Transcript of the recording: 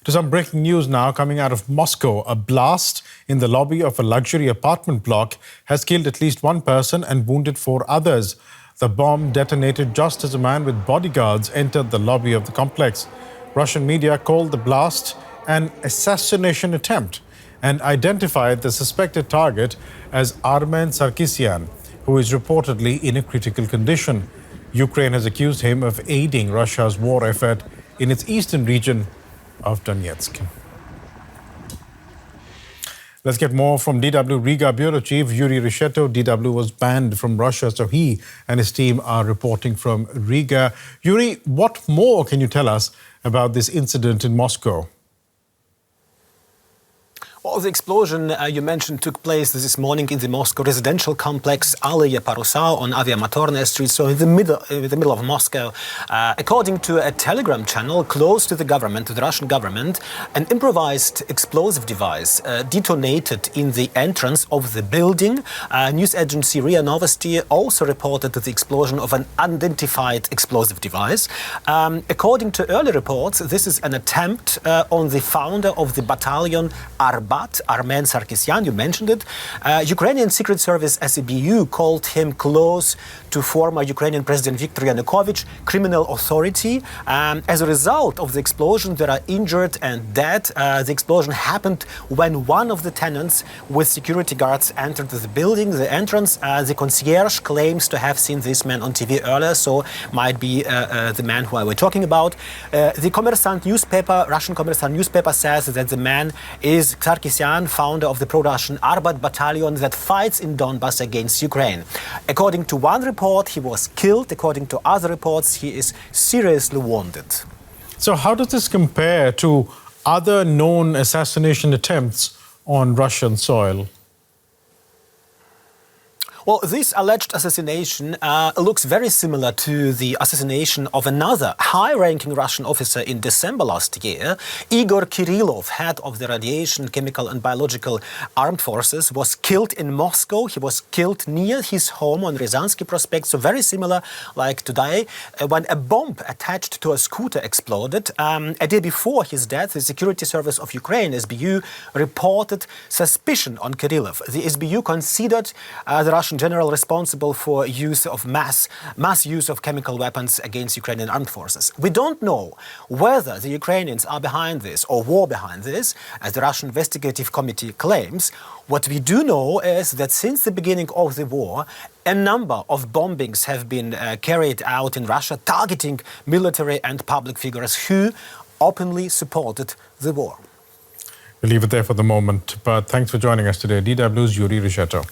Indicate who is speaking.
Speaker 1: To some breaking news now coming out of Moscow. A blast in the lobby of a luxury apartment block has killed at least one person and wounded 4 others. The bomb detonated just as a man with bodyguards entered the lobby of the complex. Russian media called the blast an assassination attempt and identified the suspected target as Armen Sarkisyan, who is reportedly in a critical condition. Ukraine has accused him of aiding Russia's war effort in its eastern region of Donetsk. Let's get more from DW Riga Bureau Chief Yuri Risheto. DW was banned from Russia, so he and his team are reporting from Riga. Yuri, what more can you tell us about this incident in Moscow?
Speaker 2: Well, the explosion you mentioned took place this morning in the Moscow residential complex Alaya Parusa on Aviamatorная Street, so in the middle of Moscow. According to a Telegram channel close to the government, to the Russian government, an improvised explosive device detonated in the entrance of the building. News agency RIA Novosti also reported the explosion of an unidentified explosive device. According to early reports, this is an attempt on the founder of the battalion Armen Sarkisyan, you mentioned it. Ukrainian Secret Service SBU called him close to former Ukrainian President Viktor Yanukovych criminal authority. As a result of the explosion, there are injured and dead. The explosion happened when one of the tenants with security guards entered the building, the entrance. The concierge claims to have seen this man on TV earlier, so might be the man who I were talking about. The Kommersant newspaper, Russian Kommersant newspaper, says that the man is Sarkisyan, founder of the pro-Russian Arbat battalion that fights in Donbass against Ukraine. According to one report, he was killed. According to other reports, he is seriously wounded.
Speaker 1: So how does this compare to other known assassination attempts on Russian soil?
Speaker 2: Well, this alleged assassination looks very similar to the assassination of another high-ranking Russian officer in December last year. Igor Kirillov, head of the radiation, chemical and biological armed forces, was killed in Moscow. He was killed near his home on Ryazansky Prospect, so very similar like today, when a bomb attached to a scooter exploded. A day before his death, the Security Service of Ukraine, SBU, reported suspicion on Kirillov. The SBU considered the Russian general responsible for use of mass use of chemical weapons against Ukrainian armed forces. We don't know whether the Ukrainians are behind this or were behind this, as the Russian Investigative Committee claims. What we do know is that since the beginning of the war, a number of bombings have been carried out in Russia, targeting military and public figures who openly supported the war.
Speaker 1: We'll leave it there for the moment, but thanks for joining us today. DW's Yuri Risheto.